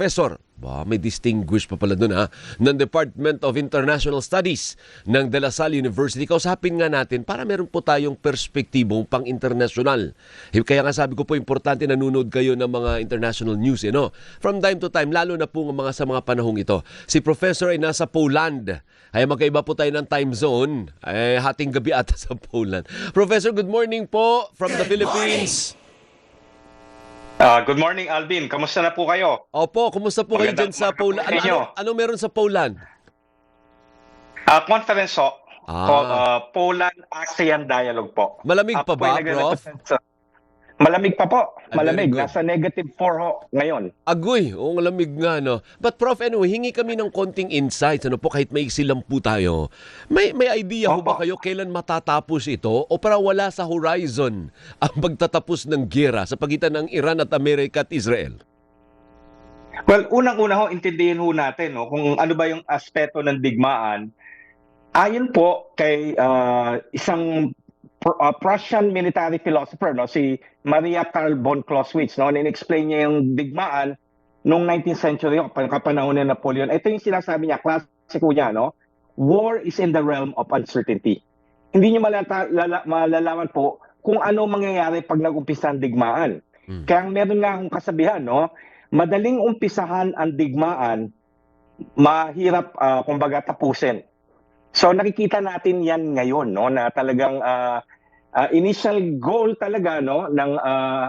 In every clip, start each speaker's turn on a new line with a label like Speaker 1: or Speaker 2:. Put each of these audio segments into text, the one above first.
Speaker 1: Professor, may distinguished pa pala dun ng Department of International Studies ng De La Salle University. Kausapin nga natin para meron po tayong perspektibong pang-internasyonal. Kaya nga sabi ko po, importante nanonood kayo ng mga international news. From time to time, lalo na po sa mga panahong ito. Si Professor ay nasa Poland. Ay magkaiba po tayo ng time zone. Hating gabi ata sa Poland. Professor, good morning po from the Philippines.
Speaker 2: Good morning, Alvin. Kamusta na po kayo?
Speaker 1: Opo, kumusta po kayo dyan sa Poland? Ano meron sa Poland?
Speaker 2: Conference Poland ASEAN Dialogue po.
Speaker 1: Malamig pa ba, Prof?
Speaker 2: Malamig pa po. Malamig.
Speaker 1: Very good.
Speaker 2: Nasa -4 ngayon.
Speaker 1: Agoy, malamig nga, no? But Prof, anyway, hingi kami ng konting insights. Kahit maiksi lang po tayo. May idea ho ba kayo kailan matatapos ito? O para wala sa horizon ang pagtatapos ng giyera sa pagitan ng Iran at Amerika at Israel?
Speaker 2: Well, unang-una intindihin natin kung ano ba yung aspeto ng digmaan. Ayon po kay isang Prussian military philosopher, si Maria Karl von Clausewitz, in-explain niya yung digmaan noong 19th century, kapanahon ni Napoleon. Ito yung sinasabi niya, klasiko niya, war is in the realm of uncertainty. Hindi niyo malalaman po kung ano mangyayari pag nag-umpisa ang digmaan. Kaya meron nga akong kasabihan, madaling umpisahan ang digmaan, mahirap kumbaga tapusin. So nakikita natin yan ngayon, na talagang initial goal talaga ng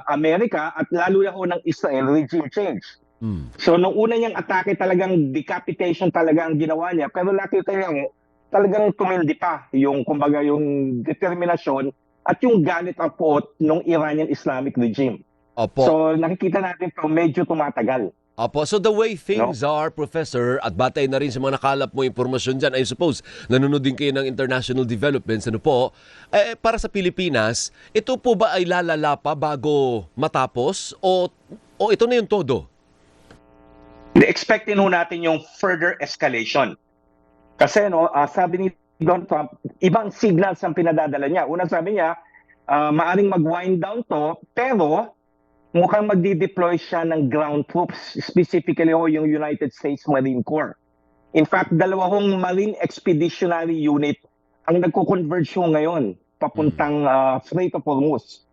Speaker 2: Amerika at lalo na ng Israel, regime change. So nung una niyang atake, talagang decapitation talaga ang ginawa niya, pero nakita niya talagang tumindi pa yung kumbaga yung determinasyon at yung galit at puot ng Iranian Islamic regime.
Speaker 1: Opo.
Speaker 2: So nakikita natin medyo tumatagal.
Speaker 1: Opo, so the way things are, Professor, at batay na rin sa mga nakalap mo impormasyon dyan, I suppose, nanonood din kayo ng international developments, para sa Pilipinas, ito po ba ay lalala pa bago matapos o ito na yung todo?
Speaker 2: Expectin natin yung further escalation. Kasi sabi ni Donald Trump, ibang signals ang pinadadala niya. Unang sabi niya, maaring mag-wind down to, pero mukhang magdi-deploy siya ng ground troops, specifically yung United States Marine Corps. In fact, 2 Marine Expeditionary Unit ang nagko-converge ngayon papuntang Strait of Hormuz.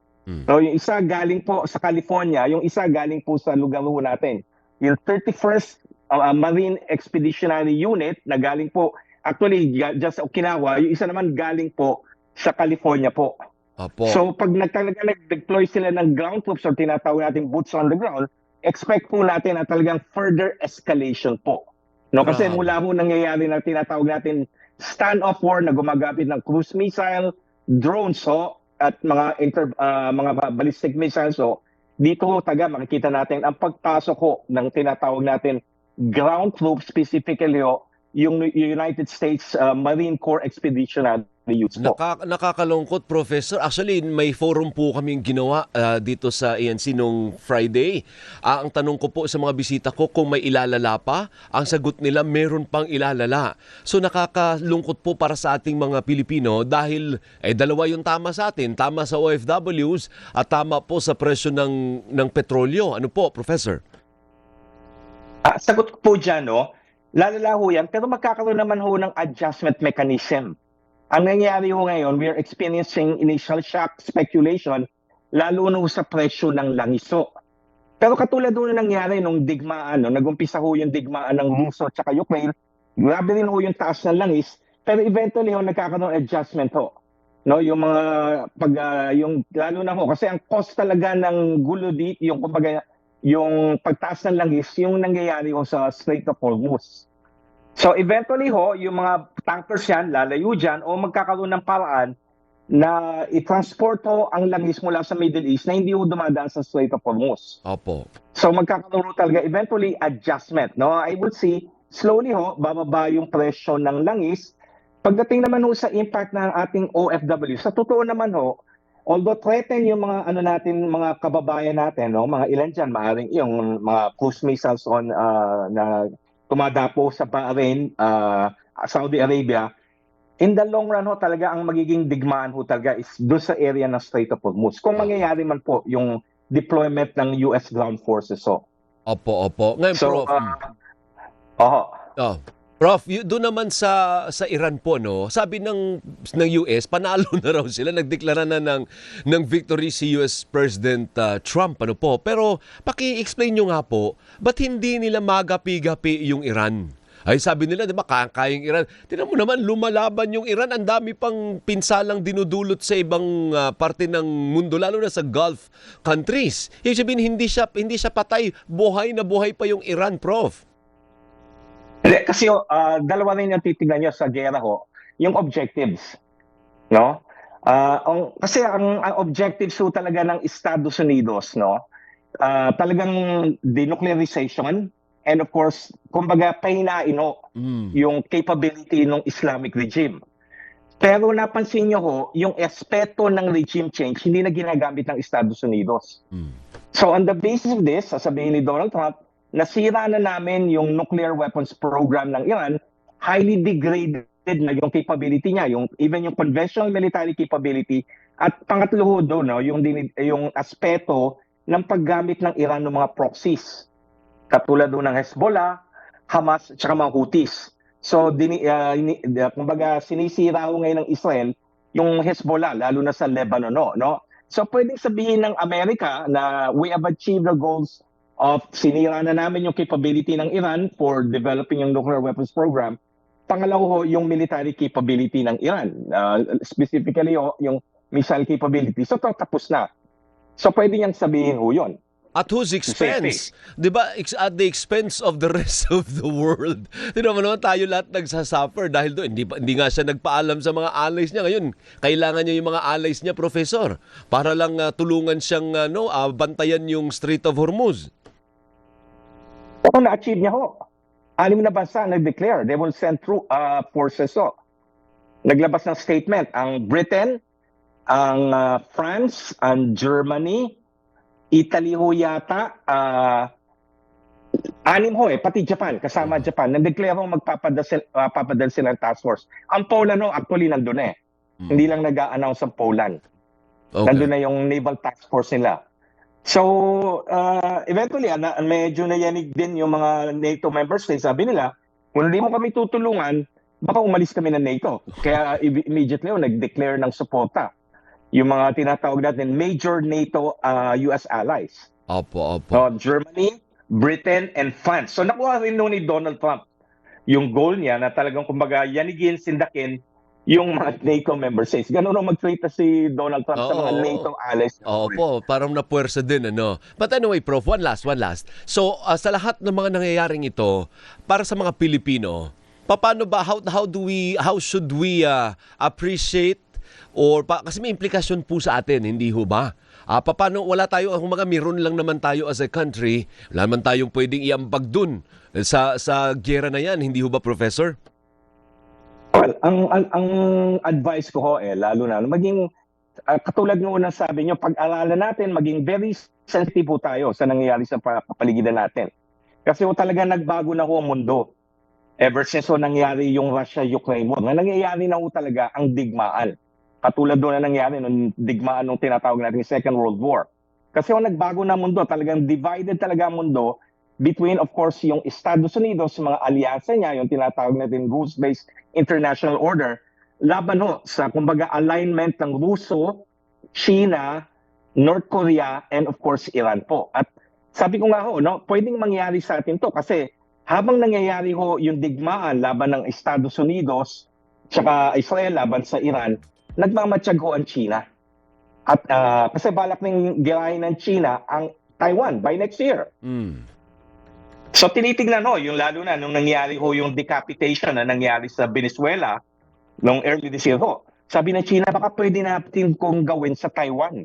Speaker 2: So yung isa galing po sa California, yung isa galing po sa lugar natin. Yung 31st Marine Expeditionary Unit na galing po, actually just Okinawa, yung isa naman galing po sa California po.
Speaker 1: Apo.
Speaker 2: So pag nag-deploy sila ng ground troops or tinatawag natin boots on the ground, expect po natin na talagang further escalation po. Kasi mula nangyayari na tinatawag natin stand-off war na gumagamit ng cruise missile, drones at mga ballistic missiles. Dito makikita natin ang pagpasok ng tinatawag natin ground troops, specifically yung United States Marine Corps Expeditionary Units po.
Speaker 1: Nakakalungkot, Professor. Actually, may forum po kaming ginawa dito sa ANC nung Friday. Ang tanong ko po sa mga bisita ko kung may ilalala pa, ang sagot nila meron pang ilalala. So nakakalungkot po para sa ating mga Pilipino dahil dalawa yung tama sa atin, tama sa OFWs at tama po sa presyo ng petrolyo. Ano po, Professor?
Speaker 2: Sagot po dyan, lalala yan, pero magkakaroon naman ng adjustment mechanism. Ang nangyayari ngayon, we are experiencing initial shock speculation, lalo na sa presyo ng langiso. Pero katulad na nangyari nung digmaan, nag-umpisa yung digmaan ng Russo at Ukraine, grabe rin yung taas ng langis, pero eventually nagkakaroon adjustment yung mga lalo na kasi ang cost talaga ng gulo dito, yung pagtaas ng langis, yung nangyayari sa Strait of Hormuz. So eventually yung mga tankers yan, lalayo dyan o magkakaroon ng paraan na i-transport ang langis mula sa Middle East na hindi dumadaan sa Strait of Hormuz.
Speaker 1: Opo.
Speaker 2: So magkakaroon talaga eventually adjustment. I would say slowly bababa yung presyo ng langis. Pagdating naman sa impact ng ating OFW, sa totoo naman although threaten yung mga mga kababayan natin, mga ilan dyan, maaring yung mga cruise missiles na tumadapo sa Bahrain, Saudi Arabia, in the long run talaga ang magiging digmaan talaga is doon sa area ng Strait of Hormuz. Kung mangyayari man po yung deployment ng US ground forces
Speaker 1: Opo, opo. Ngayon,
Speaker 2: So,
Speaker 1: Prof.
Speaker 2: oo.
Speaker 1: Oh. Prof, doon naman sa Iran po, no, sabi ng US, panalo na raw sila, nagdeklara na ng victory si US President Trump, ano po. Pero paki-explain nyo nga po, ba't hindi nila magapi-gapi yung Iran? Ay sabi nila, di ba, kayang Iran. Tingnan mo naman, lumalaban yung Iran. Ang dami pang pinsalang dinudulot sa ibang parte ng mundo, lalo na sa Gulf countries. Ibig sabihin, hindi siya patay. Buhay na buhay pa yung Iran, Prof.
Speaker 2: Hindi, kasi dalawa rin yung titignan nyo sa gera ho, yung objectives. No? Kasi ang objectives ho talaga ng Estados Unidos, no? Talagang denuclearization and of course, kumbaga pahinain ho yung capability ng Islamic regime. Pero napansin nyo ho, yung aspeto ng regime change hindi na ginagamit ng Estados Unidos. So on the basis of this, sasabihin ni Donald Trump, nasira na namin yung nuclear weapons program ng Iran, highly degraded na yung capability niya, even yung conventional military capability, at pangatlo ho doon, no, yung aspeto ng paggamit ng Iran ng mga proxies, katulad doon ng Hezbollah, Hamas, at saka mga Houthis. So, kumbaga, sinisira ho ngayon ng Israel yung Hezbollah, lalo na sa Lebanon, no? So, pwedeng sabihin ng Amerika na we have achieved the goals of sinira na namin yung capability ng Iran for developing yung nuclear weapons program. Pangalawa ho, yung military capability ng Iran. Specifically, yung missile capability. So, tapos na. So, pwede niyang sabihin ho yun.
Speaker 1: At whose expense? Di ba? At the expense of the rest of the world. Tignan mo naman, tayo lahat nagsasuffer dahil doon. Hindi nga siya nagpaalam sa mga allies niya. Ngayon, kailangan niya yung mga allies niya, Professor, para lang tulungan siyang bantayan yung Strait of Hormuz.
Speaker 2: Oo, na-achieve niya ho. 6 na bansa nag-declare. They will send through forces ho. Naglabas ng statement ang Britain, ang France, ang Germany, Italy ho yata, 6 ho pati Japan, kasama Japan. Nag-declare ho magpapadal sila ng task force. Ang Poland ho, actually nandun Hindi lang nag-a-announce ang Poland.
Speaker 1: Okay.
Speaker 2: Nandun na yung naval task force nila. So, eventually, medyo nayanig din yung mga NATO member states. Sabi nila, kung hindi mo kami tutulungan, baka umalis kami ng NATO. Kaya immediately, nag-declare ng suporta. Yung mga tinatawag natin major NATO US allies.
Speaker 1: Opo.
Speaker 2: Germany, Britain, and France. So, nakuha rin noon ni Donald Trump yung goal niya na talagang, kumbaga, yanigin, sindakin yung mga NATO member states. Ganun ang mag-treat si Donald Trump sa mga NATO allies.
Speaker 1: Opo, parang napuwersa din, ano. But anyway, Prof, one last. So, sa lahat ng mga nangyayaring ito, para sa mga Pilipino, paano ba, how should we appreciate kasi may implikasyon po sa atin, hindi ho ba? Paano, wala tayo, meron lang naman tayo as a country, wala naman tayong pwedeng iambag dun sa giyera na yan, hindi ho ba, Professor?
Speaker 2: Well, ang advice ko ho lalo na maging katulad ng unang sabi nyo, pag-aralan natin, maging very sensitive po tayo sa nangyayari sa kapaligiran natin. Kasi talaga nagbago na ho ang mundo. Ever since nangyari yung Russia-Ukraine war, nangyayari na ho talaga ang digmaan. Katulad doon na nangyari nung digmaan nung tinatawag natin Second World War. Kasi nagbago na ang mundo, talagang divided talaga ang mundo between, of course, yung Estados Unidos, mga alyansa niya, yung tinatawag natin rules-based international order, laban sa, kumbaga, alignment ng Ruso, China, North Korea, and of course, Iran po. At sabi ko nga pwedeng mangyari sa atin to kasi habang nangyayari yung digmaan laban ng Estados Unidos, tsaka Israel laban sa Iran, nagmamatsyag ang China. At kasi balak ng girahin ng China ang Taiwan by next year. So tinitingnan yung lalo na nung nangyari yung decapitation na nangyari sa Venezuela nung early this year Sabi ng China, baka pwede natin kung gawin sa Taiwan.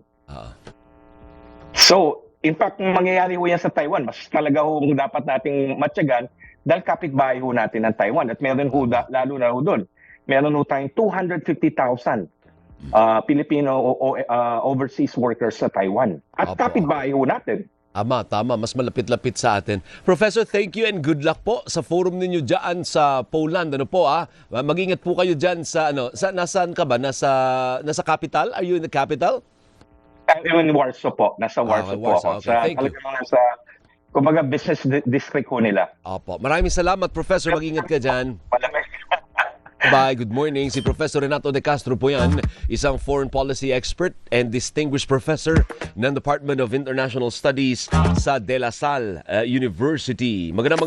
Speaker 2: So, in fact, kung mangyayari yan sa Taiwan, mas talaga dapat nating matyagan dahil kapitbahay natin ng Taiwan. At meron lalo na doon, meron tayong 250,000 Filipino overseas workers sa Taiwan. At kapitbahay natin.
Speaker 1: Tama. Mas malapit-lapit sa atin. Professor, thank you and good luck po sa forum ninyo dyan sa Poland. Mag-ingat po kayo dyan sa, nasaan ka ba? Nasa capital? Are you in the capital?
Speaker 2: I'm in Warsaw po. Nasa Warsaw po ako.
Speaker 1: Okay. Thank you.
Speaker 2: Nasa kumbaga business district ho nila.
Speaker 1: Opo. Maraming salamat, Professor. Mag-ingat ka dyan.
Speaker 2: Malamig.
Speaker 1: Bye. Good morning. Si Professor Renato De Castro po yan, isang foreign policy expert and distinguished professor ng Department of International Studies sa De La Salle University. Magandang